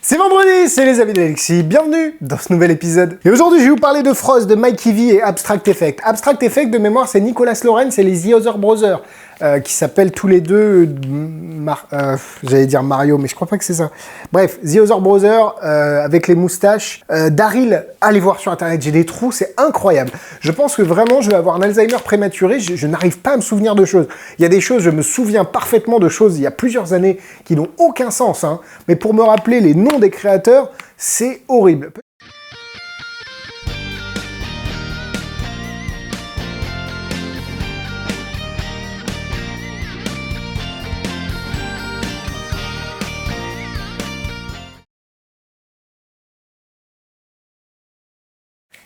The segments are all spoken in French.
C'est vendredi, c'est les amis d'Alexis, bienvenue dans ce nouvel épisode. Et aujourd'hui je vais vous parler de Frost, de Mikey V et Abstract Effect. Abstract Effect de mémoire c'est Nicolas Lawrence et les The Other Brothers, qui s'appellent tous les deux, j'allais dire Mario, mais je crois pas que c'est ça. Bref, The Other Brothers, avec les moustaches. Daryl, allez voir sur internet, j'ai des trous, c'est incroyable. Je pense que vraiment je vais avoir un Alzheimer prématuré, je n'arrive pas à me souvenir de choses. Il y a des choses, je me souviens parfaitement de choses il y a plusieurs années qui n'ont aucun sens, hein. Mais pour me rappeler les noms des créateurs, c'est horrible.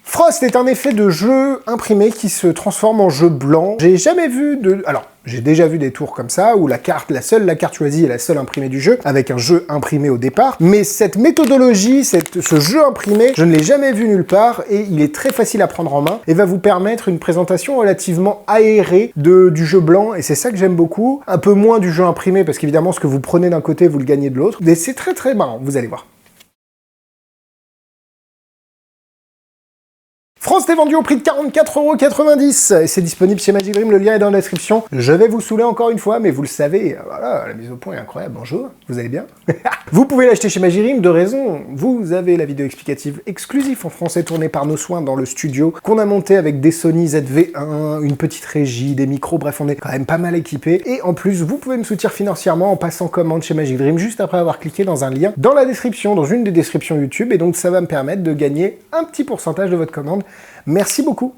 Frost est un effet de jeu imprimé qui se transforme en jeu blanc. J'ai jamais vu de... Alors, j'ai déjà vu des tours comme ça, où la carte choisie est la seule imprimée du jeu, avec un jeu imprimé au départ. Mais cette méthodologie, ce jeu imprimé, je ne l'ai jamais vu nulle part, et il est très facile à prendre en main, et va vous permettre une présentation relativement aérée du jeu blanc, et c'est ça que j'aime beaucoup. Un peu moins du jeu imprimé, parce qu'évidemment, ce que vous prenez d'un côté, vous le gagnez de l'autre. Mais c'est très très marrant, vous allez voir. Frost est vendu au prix de 44,90 € et c'est disponible chez Magic Dream, le lien est dans la description. Je vais vous saouler encore une fois, mais vous le savez, voilà, la mise au point est incroyable, bonjour, vous allez bien? Vous pouvez l'acheter chez Magic Dream, de raison, vous avez la vidéo explicative exclusive en français tournée par nos soins dans le studio, qu'on a monté avec des Sony ZV-1, une petite régie, des micros, bref, on est quand même pas mal équipé. Et en plus, vous pouvez me soutenir financièrement en passant commande chez Magic Dream, juste après avoir cliqué dans un lien dans la description, dans une des descriptions YouTube, et donc ça va me permettre de gagner un petit pourcentage de votre commande. Merci beaucoup.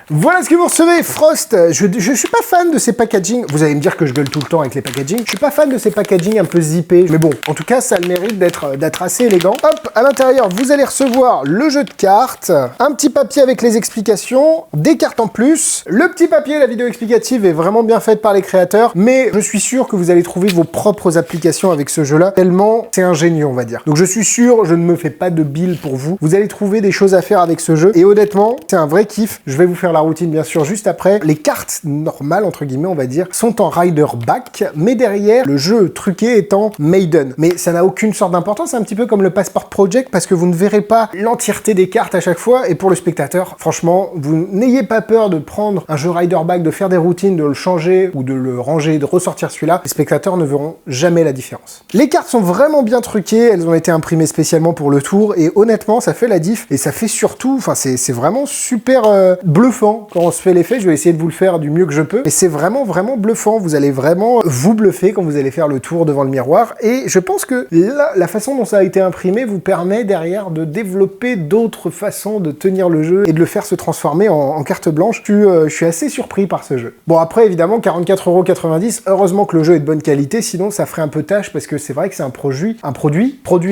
Voilà ce que vous recevez, Frost. Je suis pas fan de ces packaging. Vous allez me dire que je gueule tout le temps avec les packaging. Je suis pas fan de ces packaging un peu zippés. Mais bon, en tout cas, ça a le mérite d'être assez élégant. Hop, à l'intérieur, vous allez recevoir le jeu de cartes, un petit papier avec les explications, des cartes en plus. Le petit papier, la vidéo explicative est vraiment bien faite par les créateurs, mais je suis sûr que vous allez trouver vos propres applications avec ce jeu-là, tellement c'est ingénieux, on va dire. Donc je suis sûr, je ne me fais pas de bill pour vous. Vous allez trouver des choses à faire avec ce jeu, et honnêtement, c'est un vrai kiff. Je vais vous faire la routine bien sûr juste après. Les cartes normales entre guillemets on va dire sont en rider back, mais derrière le jeu truqué est en maiden. Mais ça n'a aucune sorte d'importance, c'est un petit peu comme le Passport Project parce que vous ne verrez pas l'entièreté des cartes à chaque fois, et pour le spectateur, franchement, vous n'ayez pas peur de prendre un jeu rider back, de faire des routines, de le changer ou de le ranger, de ressortir celui-là. Les spectateurs ne verront jamais la différence. Les cartes sont vraiment bien truquées, elles ont été imprimées spécialement pour le tour, et honnêtement ça fait la diff, et ça fait surtout, enfin c'est vraiment super bluffant. Quand on se fait l'effet, je vais essayer de vous le faire du mieux que je peux, et c'est vraiment bluffant. Vous allez vraiment vous bluffer quand vous allez faire le tour devant le miroir, et je pense que la façon dont ça a été imprimé vous permet derrière de développer d'autres façons de tenir le jeu et de le faire se transformer en carte blanche. Je suis assez surpris par ce jeu. Bon après évidemment 44,90 €, heureusement que le jeu est de bonne qualité, sinon ça ferait un peu tâche, parce que c'est vrai que c'est un produit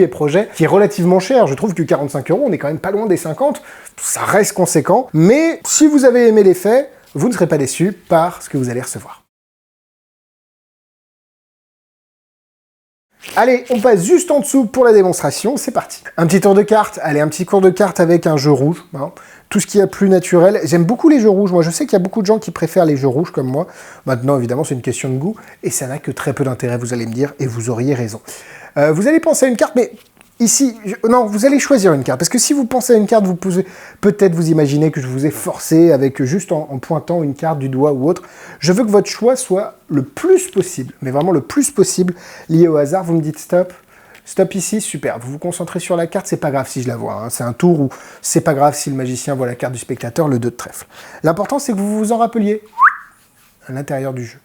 et projet qui est relativement cher. Je trouve que 45 €, on est quand même pas loin des 50, ça reste conséquent, mais si vous avez aimé l'effet, vous ne serez pas déçus par ce que vous allez recevoir. Allez, on passe juste en dessous pour la démonstration, c'est parti. Un petit tour de cartes, allez, un petit cours de cartes avec un jeu rouge, hein. Tout ce qui est plus naturel. J'aime beaucoup les jeux rouges, moi je sais qu'il y a beaucoup de gens qui préfèrent les jeux rouges comme moi. Maintenant évidemment c'est une question de goût, et ça n'a que très peu d'intérêt, vous allez me dire, et vous auriez raison. Vous allez penser à une carte, mais ici, non, vous allez choisir une carte, parce que si vous pensez à une carte, vous pouvez peut-être vous imaginer que je vous ai forcé avec juste en pointant une carte du doigt ou autre. Je veux que votre choix soit le plus possible, mais vraiment le plus possible, lié au hasard. Vous me dites stop. Stop ici, super. Vous vous concentrez sur la carte, c'est pas grave si je la vois, hein. C'est un tour où c'est pas grave si le magicien voit la carte du spectateur, le 2 de trèfle. L'important, c'est que vous vous en rappeliez à l'intérieur du jeu.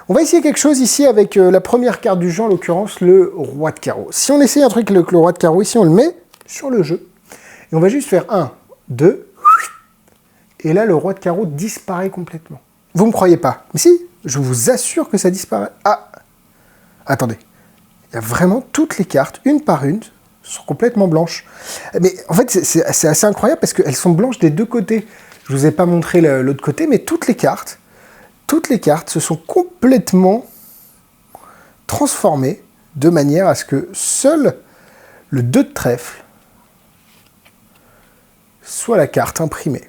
On va essayer quelque chose ici avec la première carte du jeu, en l'occurrence le roi de carreau. Si on essaye un truc avec le roi de carreau, ici on le met sur le jeu, et on va juste faire 1, 2, et là le roi de carreau disparaît complètement. Vous me croyez pas? Mais si, je vous assure que ça disparaît. Ah, attendez. Il y a vraiment toutes les cartes, une par une, sont complètement blanches. Mais en fait, c'est assez incroyable parce qu'elles sont blanches des deux côtés. Je vous ai pas montré l'autre côté, mais toutes les cartes se sont complètement transformées de manière à ce que seul le 2 de trèfle soit la carte imprimée.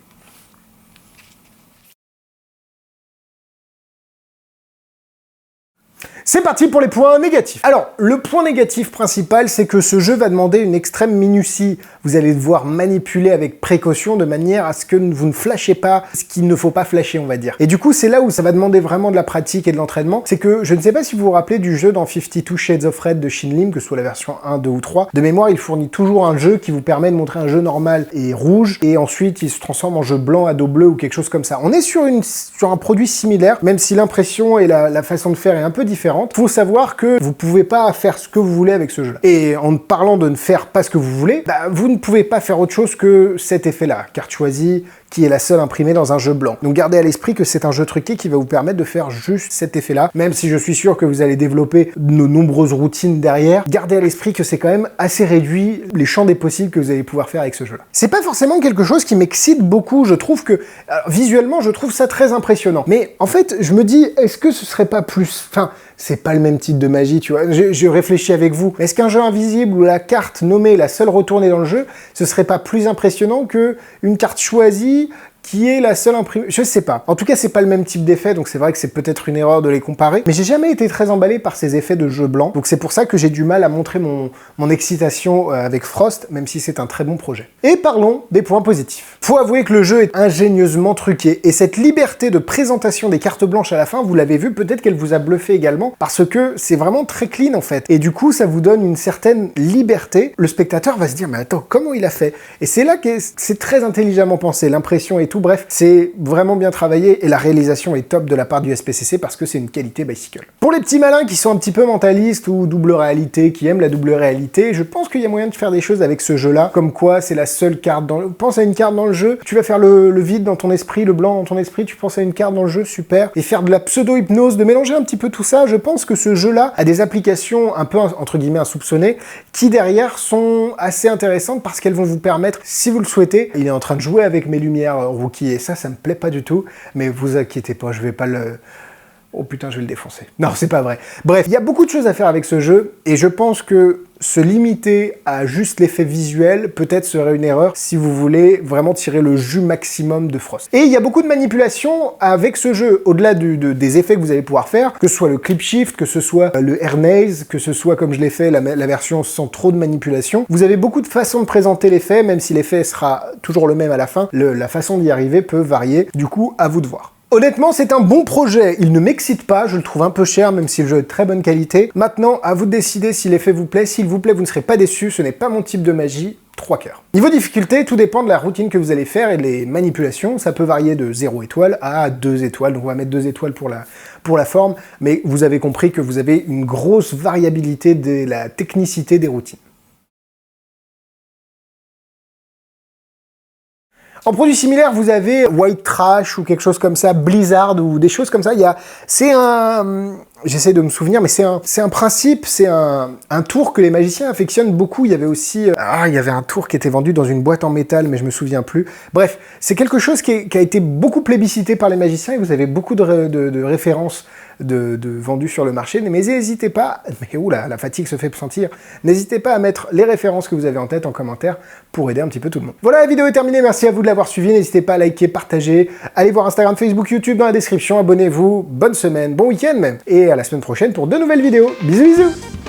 C'est parti pour les points négatifs. Alors, le point négatif principal, c'est que ce jeu va demander une extrême minutie. Vous allez devoir manipuler avec précaution de manière à ce que vous ne flashez pas ce qu'il ne faut pas flasher, on va dire. Et du coup, c'est là où ça va demander vraiment de la pratique et de l'entraînement. C'est que, je ne sais pas si vous vous rappelez du jeu dans 52 Shades of Red de Shin Lim, que ce soit la version 1, 2 ou 3. De mémoire, il fournit toujours un jeu qui vous permet de montrer un jeu normal et rouge, et ensuite il se transforme en jeu blanc à dos bleu ou quelque chose comme ça. On est sur un produit similaire, même si l'impression et la façon de faire est un peu différente. Faut savoir que vous pouvez pas faire ce que vous voulez avec ce jeu-là. Et en parlant de ne faire pas ce que vous voulez, vous ne pouvez pas faire autre chose que cet effet-là. Carte choisie, qui est la seule imprimée dans un jeu blanc. Donc gardez à l'esprit que c'est un jeu truqué qui va vous permettre de faire juste cet effet-là, même si je suis sûr que vous allez développer de nombreuses routines derrière. Gardez à l'esprit que c'est quand même assez réduit les champs des possibles que vous allez pouvoir faire avec ce jeu-là. C'est pas forcément quelque chose qui m'excite beaucoup, je trouve que... Alors, visuellement, je trouve ça très impressionnant. Mais en fait, je me dis, est-ce que ce serait pas plus... Enfin, c'est pas le même type de magie, tu vois. Je réfléchis avec vous. Est-ce qu'un jeu invisible où la carte nommée est la seule retournée dans le jeu, ce serait pas plus impressionnant que une carte choisie qui est la seule imprimée? Je sais pas. En tout cas, c'est pas le même type d'effet, donc c'est vrai que c'est peut-être une erreur de les comparer. Mais j'ai jamais été très emballé par ces effets de jeu blanc, donc c'est pour ça que j'ai du mal à montrer mon excitation avec Frost, même si c'est un très bon projet. Et parlons des points positifs. Faut avouer que le jeu est ingénieusement truqué, et cette liberté de présentation des cartes blanches à la fin, vous l'avez vu, peut-être qu'elle vous a bluffé également, parce que c'est vraiment très clean en fait. Et du coup, ça vous donne une certaine liberté. Le spectateur va se dire, mais attends, comment il a fait? Et c'est là que c'est très intelligemment pensé, l'impression est tout, bref, c'est vraiment bien travaillé et la réalisation est top de la part du SPCC parce que c'est une qualité bicycle. Pour les petits malins qui sont un petit peu mentalistes ou double réalité, qui aiment la double réalité, je pense qu'il y a moyen de faire des choses avec ce jeu-là, comme quoi c'est la seule carte dans le... Pense à une carte dans le jeu, tu vas faire le vide dans ton esprit, le blanc dans ton esprit, tu penses à une carte dans le jeu, super, et faire de la pseudo-hypnose, de mélanger un petit peu tout ça, je pense que ce jeu-là a des applications un peu, entre guillemets, insoupçonnées, qui derrière sont assez intéressantes parce qu'elles vont vous permettre, si vous le souhaitez, il est en train de jouer avec mes lumières rookie et ça me plaît pas du tout, mais vous inquiétez pas, je vais pas le... Oh putain, je vais le défoncer. Non, c'est pas vrai. Bref, il y a beaucoup de choses à faire avec ce jeu, et je pense que se limiter à juste l'effet visuel, peut-être serait une erreur si vous voulez vraiment tirer le jus maximum de Frost. Et il y a beaucoup de manipulations avec ce jeu, au-delà des effets que vous allez pouvoir faire, que ce soit le clip shift, que ce soit le air naze, que ce soit, comme je l'ai fait, la version sans trop de manipulation. Vous avez beaucoup de façons de présenter l'effet, même si l'effet sera toujours le même à la fin, la façon d'y arriver peut varier, du coup, à vous de voir. Honnêtement, c'est un bon projet. Il ne m'excite pas, je le trouve un peu cher, même si le jeu est de très bonne qualité. Maintenant, à vous de décider si l'effet vous plaît. S'il vous plaît, vous ne serez pas déçus, ce n'est pas mon type de magie. 3 cœurs. Niveau difficulté, tout dépend de la routine que vous allez faire et des manipulations. Ça peut varier de 0 étoile à 2 étoiles. Donc on va mettre 2 étoiles pour la forme. Mais vous avez compris que vous avez une grosse variabilité de la technicité des routines. En produits similaires, vous avez White Trash ou quelque chose comme ça, Blizzard ou des choses comme ça. C'est un... J'essaie de me souvenir, mais c'est un principe, c'est un tour que les magiciens affectionnent beaucoup. Il y avait aussi... il y avait un tour qui était vendu dans une boîte en métal, mais je me souviens plus. Bref, c'est quelque chose qui a été beaucoup plébiscité par les magiciens et vous avez beaucoup de références vendus sur le marché. Mais n'hésitez pas... Mais oula, la fatigue se fait sentir. N'hésitez pas à mettre les références que vous avez en tête en commentaire pour aider un petit peu tout le monde. Voilà, la vidéo est terminée. Merci à vous de l'avoir suivi. N'hésitez pas à liker, partager. Allez voir Instagram, Facebook, YouTube dans la description. Abonnez-vous. Bonne semaine, bon week-end même. Et à la semaine prochaine pour de nouvelles vidéos. Bisous bisous.